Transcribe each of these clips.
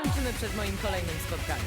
skończymy przed moim kolejnym spotkaniem.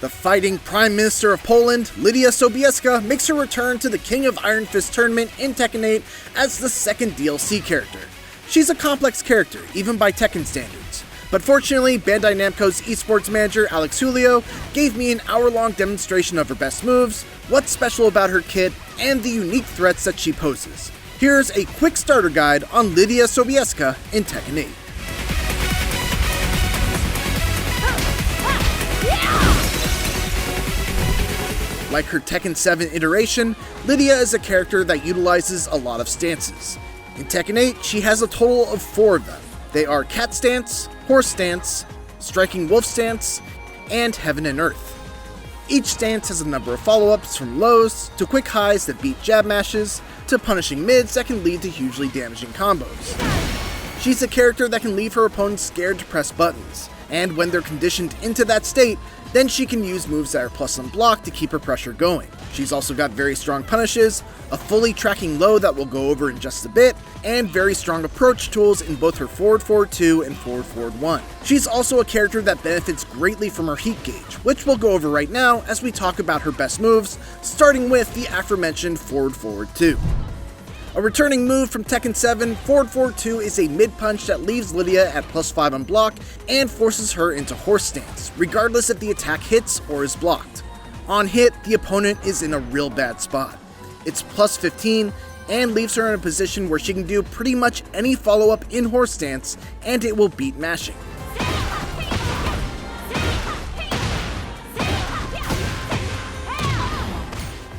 The fighting Prime Minister of Poland, Lidia Sobieska, makes her return to the King of Iron Fist tournament in Tekken 8 as the second DLC character. She's a complex character, even by Tekken standards. But fortunately, Bandai Namco's esports manager, Julio, gave me an hour-long demonstration of her best moves, what's special about her kit, and the unique threats that she poses. Here's a quick starter guide on Lidia Sobieska in Tekken 8. Like her Tekken 7 iteration, Lidia is a character that utilizes a lot of stances. In Tekken 8, she has a total of 4 of them. They are Cat Stance, Horse Stance, Striking Wolf Stance, and Heaven and Earth. Each stance has a number of follow-ups, from lows to quick highs that beat jab mashes, to punishing mids that can lead to hugely damaging combos. She's a character that can leave her opponents scared to press buttons, and when they're conditioned into that state, then she can use moves that are plus on block to keep her pressure going. She's also got very strong punishes, a fully tracking low that we'll go over in just a bit, and very strong approach tools in both her forward 2 and forward 1. She's also a character that benefits greatly from her heat gauge, which we'll go over right now as we talk about her best moves, starting with the aforementioned forward 2. A returning move from Tekken 7, forward 2 is a mid-punch that leaves Lidia at +5 on block and forces her into Horse Stance, regardless if the attack hits or is blocked. On hit, the opponent is in a real bad spot. It's +15 and leaves her in a position where she can do pretty much any follow-up in Horse Stance and it will beat mashing.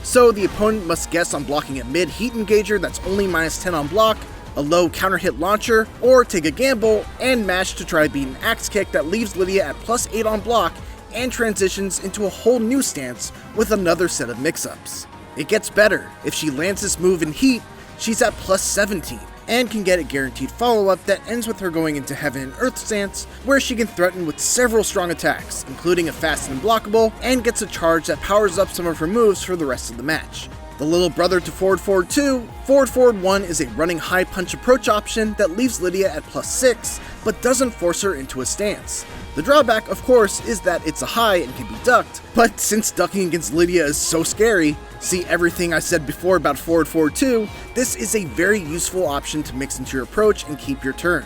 So the opponent must guess on blocking a mid heat engager that's only -10 on block, a low counter hit launcher, or take a gamble and mash to try to beat an axe kick that leaves Lidia at +8 on block and transitions into a whole new stance with another set of mix-ups. It gets better. If she lands this move in heat, she's at +17 and can get a guaranteed follow-up that ends with her going into Heaven and Earth stance, where she can threaten with several strong attacks, including a fast and unblockable, and gets a charge that powers up some of her moves for the rest of the match. The little brother to forward 2, forward 1 is a running high punch approach option that leaves Lidia at +6, but doesn't force her into a stance. The drawback, of course, is that it's a high and can be ducked, but since ducking against Lidia is so scary, see everything I said before about forward 2, this is a very useful option to mix into your approach and keep your turn.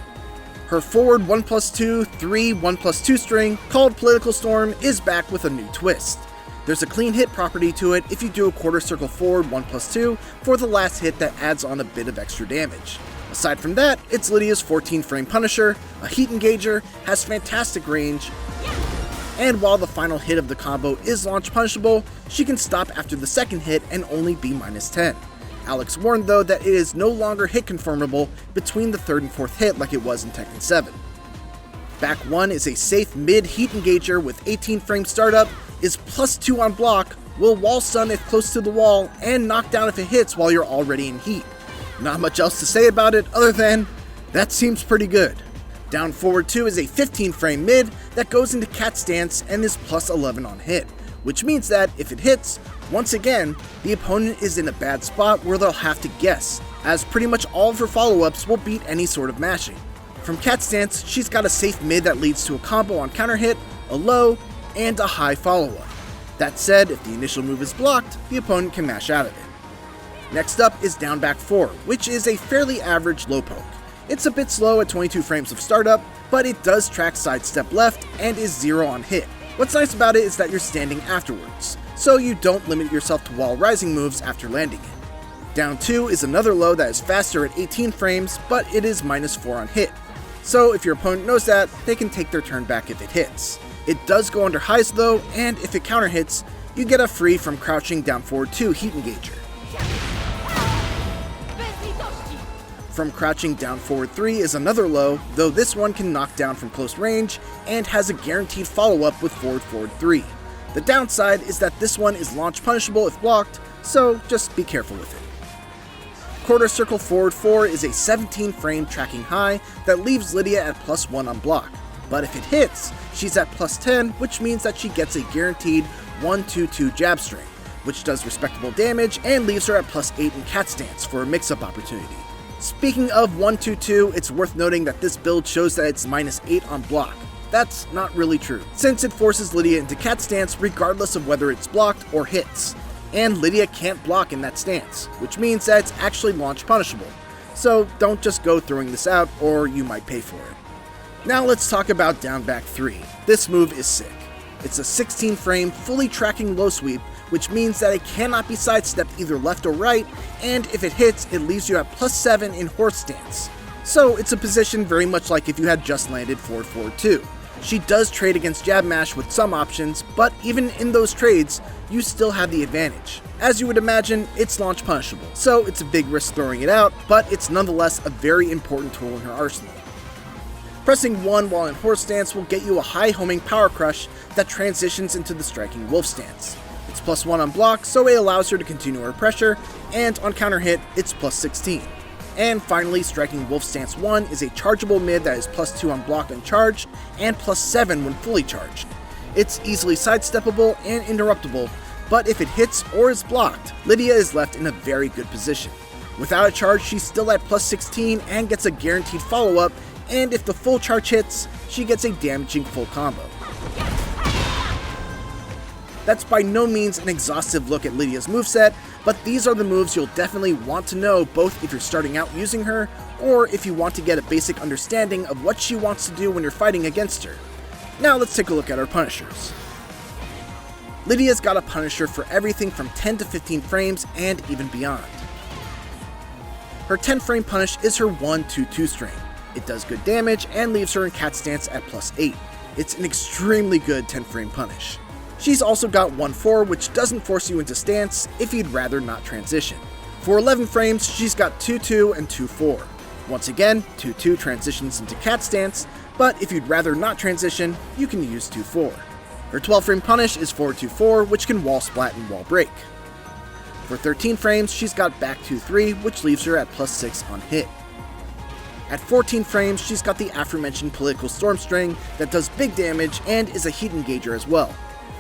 Her forward 1+2, 3, 1+2 string, called Political Storm, is back with a new twist. There's a clean hit property to it if you do a quarter circle forward 1+2 for the last hit that adds on a bit of extra damage. Aside from that, it's Lidia's 14-frame Punisher, a heat engager, has fantastic range, and while the final hit of the combo is launch punishable, she can stop after the second hit and only be -10. Alex warned though that it is no longer hit confirmable between the third and fourth hit like it was in Tekken 7. Back 1 is a safe mid heat engager with 18-frame startup, is +2 on block, will wall stun if close to the wall, and knock down if it hits while you're already in heat. Not much else to say about it other than, that seems pretty good. Down forward 2 is a 15-frame mid that goes into Cat Stance and is +11 on hit, which means that if it hits, once again, the opponent is in a bad spot where they'll have to guess, as pretty much all of her follow-ups will beat any sort of mashing. From Cat Stance, she's got a safe mid that leads to a combo on counter hit, a low, and a high follow-up. That said, if the initial move is blocked, the opponent can mash out of it. Next up is down back 4, which is a fairly average low poke. It's a bit slow at 22 frames of startup, but it does track sidestep left and is 0 on hit. What's nice about it is that you're standing afterwards, so you don't limit yourself to wall rising moves after landing it. Down 2 is another low that is faster at 18 frames, but it is -4 on hit. So if your opponent knows that, they can take their turn back if it hits. It does go under highs though, and if it counter hits, you get a free from crouching down forward 2 heat engager. From crouching down forward 3 is another low, though this one can knock down from close range and has a guaranteed follow-up with forward 3. The downside is that this one is launch punishable if blocked, so just be careful with it. Quarter circle forward 4 is a 17-frame tracking high that leaves Lidia at +1 on block, but if it hits, she's at +10, which means that she gets a guaranteed 1-2-2 jab string, which does respectable damage and leaves her at +8 in Cat Stance for a mix-up opportunity. Speaking of 1-2-2, it's worth noting that this build shows that it's -8 on block. that's not really true, since it forces Lidia into cat stance regardless of whether it's blocked or hits. And Lidia can't block in that stance, which means that it's actually launch punishable. So don't just go throwing this out, or you might pay for it. Now let's talk about down back 3. This move is sick. It's a 16 frame, fully tracking low sweep, which means that it cannot be sidestepped either left or right, and if it hits, it leaves you at +7 in horse stance. So it's a position very much like if you had just landed forward forward 2. She does trade against jab mash with some options, but even in those trades, you still have the advantage. As you would imagine, it's launch punishable, so it's a big risk throwing it out, but it's nonetheless a very important tool in her arsenal. Pressing 1 while in horse stance will get you a high homing power crush that transitions into the striking wolf stance. It's +1 on block, so it allows her to continue her pressure, and on counter hit, it's +16. And finally, striking wolf stance 1 is a chargeable mid that is +2 on block and charge, and +7 when fully charged. It's easily sidesteppable and interruptible, but if it hits or is blocked, Lidia is left in a very good position. Without a charge, she's still at +16 and gets a guaranteed follow-up, and if the full charge hits, she gets a damaging full combo. That's by no means an exhaustive look at Lidia's moveset, but these are the moves you'll definitely want to know both if you're starting out using her, or if you want to get a basic understanding of what she wants to do when you're fighting against her. Now let's take a look at her punishers. Lidia's got a punisher for everything from 10 to 15 frames and even beyond. Her 10 frame punish is her 1-2-2 string. It does good damage and leaves her in cat stance at +8. It's an extremely good 10 frame punish. She's also got 1-4, which doesn't force you into stance if you'd rather not transition. For 11 frames, she's got 2-2 and 2-4. Once again, 2-2 transitions into cat stance, but if you'd rather not transition, you can use 2-4. Her 12 frame punish is 4-2-4, which can wall splat and wall break. For 13 frames, she's got back 2-3, which leaves her at +6 on hit. At 14 frames, she's got the aforementioned political storm string that does big damage and is a heat engager as well.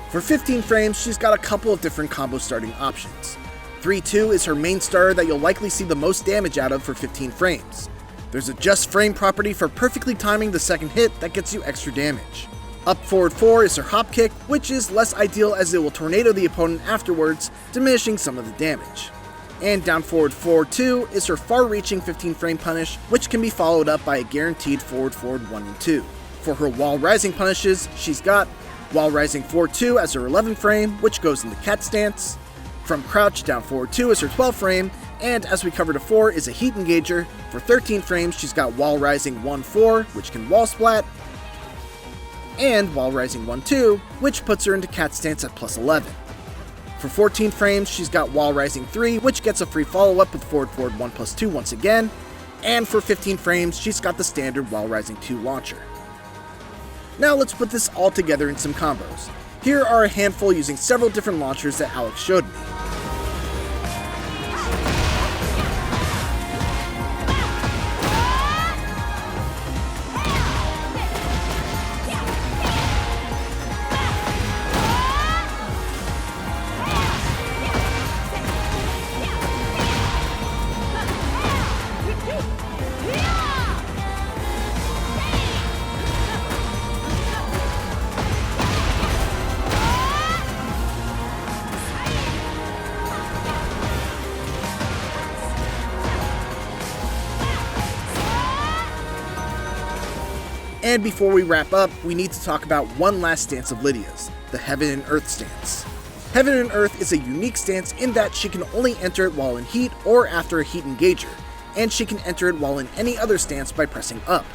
For 15 frames, she's got a couple of different combo starting options. 3-2 is her main starter that you'll likely see the most damage out of for 15 frames. There's a just frame property for perfectly timing the second hit that gets you extra damage. Up forward 4 is her hop kick, which is less ideal as it will tornado the opponent afterwards, diminishing some of the damage. And down forward 4-2 is her far-reaching 15 frame punish, which can be followed up by a guaranteed forward 1 and 2. For her wall rising punishes, she's got wall rising 4-2 as her 11 frame, which goes into cat stance. From crouch down forward 2 is her 12 frame, and as we covered before is a heat engager. For 13 frames, she's got wall rising 1-4, which can wall splat, and wall rising 1-2, which puts her into cat stance at +11. For 14 frames, she's got wall rising 3, which gets a free follow-up with forward 1+2 once again, and for 15 frames, she's got the standard wall rising 2 launcher. Now let's put this all together in some combos. Here are a handful using several different launchers that Alex showed me. And before we wrap up, we need to talk about one last stance of Lidia's, the Heaven and Earth stance. Heaven and Earth is a unique stance in that she can only enter it while in heat or after a heat engager, and she can enter it while in any other stance by pressing up.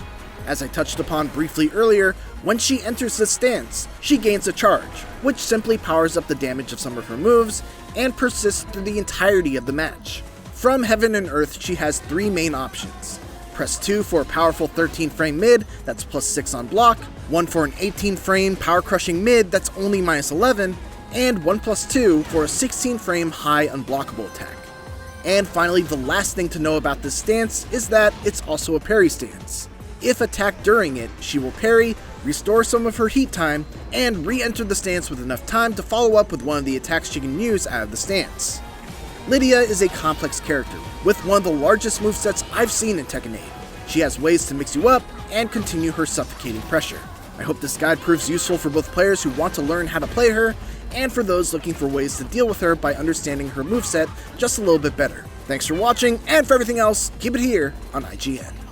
As I touched upon briefly earlier, when she enters this stance, she gains a charge, which simply powers up the damage of some of her moves and persists through the entirety of the match. From Heaven and Earth, she has 3 main options. Press 2 for a powerful 13 frame mid that's +6 on block, 1 for an 18 frame power crushing mid that's only -11, and 1+2 for a 16 frame high unblockable attack. And finally, the last thing to know about this stance is that it's also a parry stance. If attacked during it, she will parry, restore some of her heat time, and re-enter the stance with enough time to follow up with one of the attacks she can use out of the stance. Lidia is a complex character, with one of the largest movesets I've seen in Tekken 8. She has ways to mix you up and continue her suffocating pressure. I hope this guide proves useful for both players who want to learn how to play her, and for those looking for ways to deal with her by understanding her moveset just a little bit better. Thanks for watching, and for everything else, keep it here on IGN.